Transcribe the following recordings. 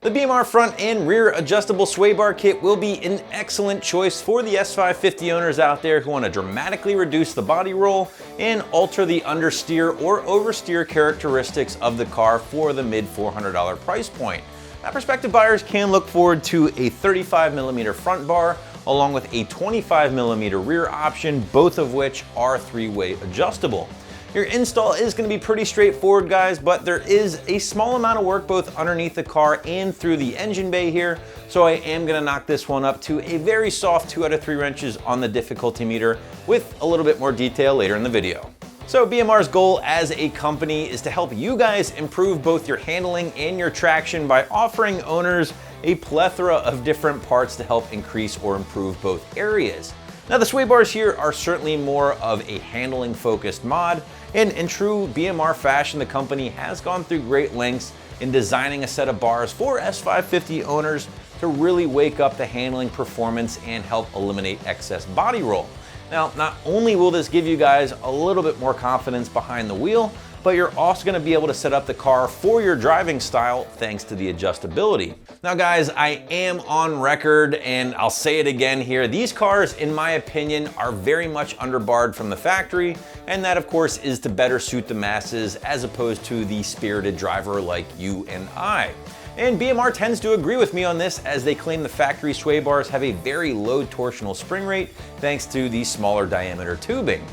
The BMR front and rear adjustable sway bar kit will be an excellent choice for the S550 owners out there who want to dramatically reduce the body roll and alter the understeer or oversteer characteristics of the car for the mid $400 price point. Now, prospective buyers can look forward to a 35mm front bar along with a 25mm rear option, both of which are three-way adjustable. Your install is going to be pretty straightforward, guys, but there is a small amount of work both underneath the car and through the engine bay here, so I am going to knock this one up to a very soft 2 out of 3 wrenches on the difficulty meter with a little bit more detail later in the video. So BMR's goal as a company is to help you guys improve both your handling and your traction by offering owners a plethora of different parts to help increase or improve both areas. Now, the sway bars here are certainly more of a handling focused mod, and in true BMR fashion, the company has gone through great lengths in designing a set of bars for S550 owners to really wake up the handling performance and help eliminate excess body roll. Now, not only will this give you guys a little bit more confidence behind the wheel, but you're also going to be able to set up the car for your driving style thanks to the adjustability. Now guys, I am on record and I'll say it again here. These cars, in my opinion, are very much underbarred from the factory, and that of course is to better suit the masses as opposed to the spirited driver like you and I. And BMR tends to agree with me on this, as they claim the factory sway bars have a very low torsional spring rate thanks to the smaller diameter tubing.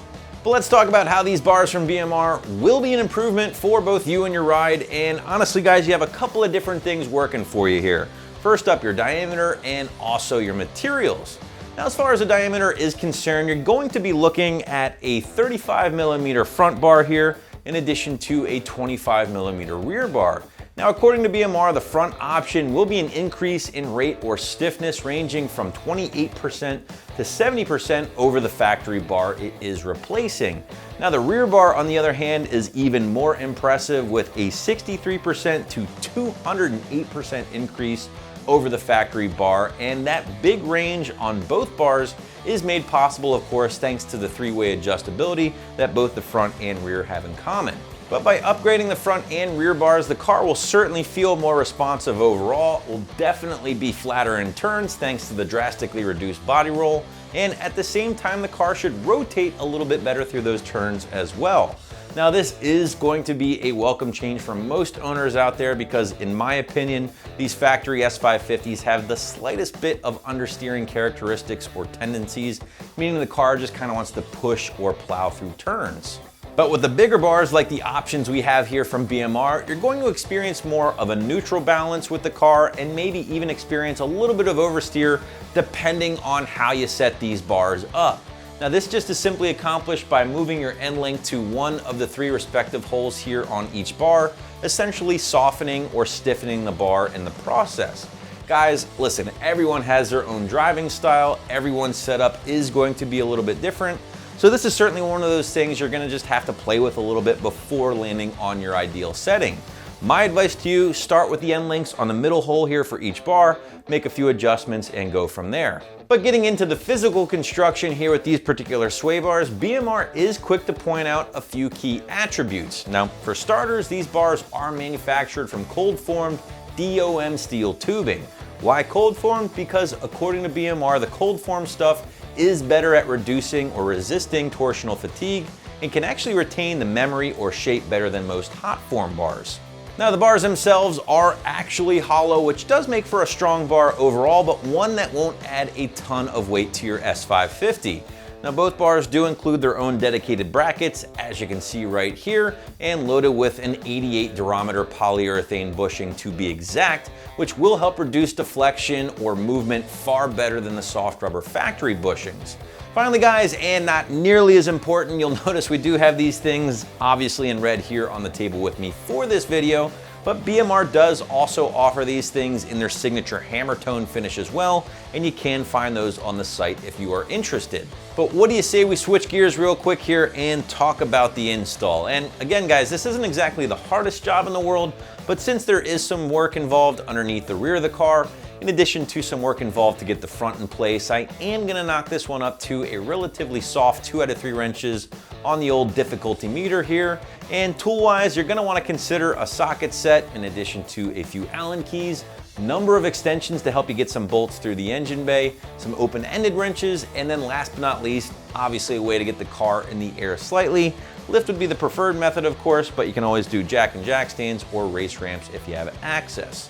But let's talk about how these bars from BMR will be an improvement for both you and your ride. And honestly guys, you have a couple of different things working for you here. First up, your diameter and also your materials. Now, as far as the diameter is concerned, you're going to be looking at a 35mm front bar here in addition to a 25mm rear bar. Now, according to BMR, the front option will be an increase in rate or stiffness ranging from 28% to 70% over the factory bar it is replacing. Now, the rear bar, on the other hand, is even more impressive with a 63% to 208% increase over the factory bar, and that big range on both bars is made possible, of course, thanks to the three-way adjustability that both the front and rear have in common. But by upgrading the front and rear bars, the car will certainly feel more responsive overall, will definitely be flatter in turns thanks to the drastically reduced body roll, and at the same time the car should rotate a little bit better through those turns as well. Now, this is going to be a welcome change for most owners out there because, in my opinion, these factory S550s have the slightest bit of understeering characteristics or tendencies, meaning the car just kind of wants to push or plow through turns. But with the bigger bars like the options we have here from BMR, you're going to experience more of a neutral balance with the car and maybe even experience a little bit of oversteer depending on how you set these bars up. Now, this just is simply accomplished by moving your end link to one of the 3 respective holes here on each bar, essentially softening or stiffening the bar in the process. Guys, listen, everyone has their own driving style, everyone's setup is going to be a little bit different. So this is certainly one of those things you're gonna just have to play with a little bit before landing on your ideal setting. My advice to you, start with the end links on the middle hole here for each bar, make a few adjustments and go from there. But getting into the physical construction here with these particular sway bars, BMR is quick to point out a few key attributes. Now, for starters, these bars are manufactured from cold formed DOM steel tubing. Why cold formed? Because according to BMR, the cold formed stuff is better at reducing or resisting torsional fatigue and can actually retain the memory or shape better than most hot form bars. Now, the bars themselves are actually hollow, which does make for a strong bar overall, but one that won't add a ton of weight to your S550. Now, both bars do include their own dedicated brackets, as you can see right here, and loaded with an 88 durometer polyurethane bushing to be exact, which will help reduce deflection or movement far better than the soft rubber factory bushings. Finally, guys, and not nearly as important, you'll notice we do have these things obviously in red here on the table with me for this video, but BMR does also offer these things in their signature hammer tone finish as well, and you can find those on the site if you are interested. But what do you say we switch gears real quick here and talk about the install? And again, guys, this isn't exactly the hardest job in the world, but since there is some work involved underneath the rear of the car, in addition to some work involved to get the front in place, I am gonna knock this one up to a relatively soft 2 out of 3 wrenches on the old difficulty meter here. And tool-wise, you're gonna wanna consider a socket set in addition to a few Allen keys, number of extensions to help you get some bolts through the engine bay, some open-ended wrenches, and then last but not least, obviously a way to get the car in the air slightly. Lift would be the preferred method, of course, but you can always do jack and jack stands or race ramps if you have access.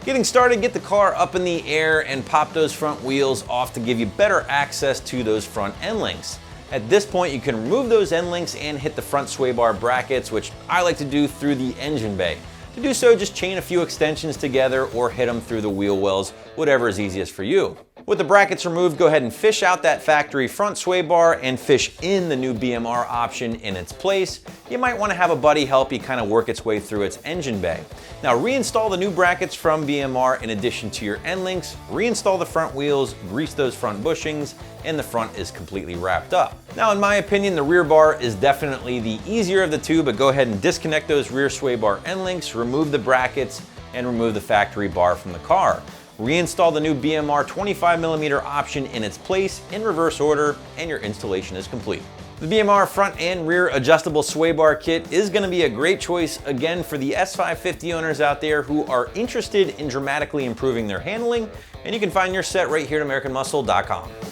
Getting started, get the car up in the air and pop those front wheels off to give you better access to those front end links. At this point, you can remove those end links and hit the front sway bar brackets, which I like to do through the engine bay. To do so, just chain a few extensions together or hit them through the wheel wells, whatever is easiest for you. With the brackets removed, go ahead and fish out that factory front sway bar and fish in the new BMR option in its place. You might want to have a buddy help you kind of work its way through its engine bay. Now reinstall the new brackets from BMR in addition to your end links, reinstall the front wheels, grease those front bushings, and the front is completely wrapped up. Now in my opinion, the rear bar is definitely the easier of the two, but go ahead and disconnect those rear sway bar end links, remove the brackets, and remove the factory bar from the car. Reinstall the new BMR 25mm option in its place in reverse order, and your installation is complete. The BMR front and rear adjustable sway bar kit is going to be a great choice again for the S550 owners out there who are interested in dramatically improving their handling, and you can find your set right here at AmericanMuscle.com.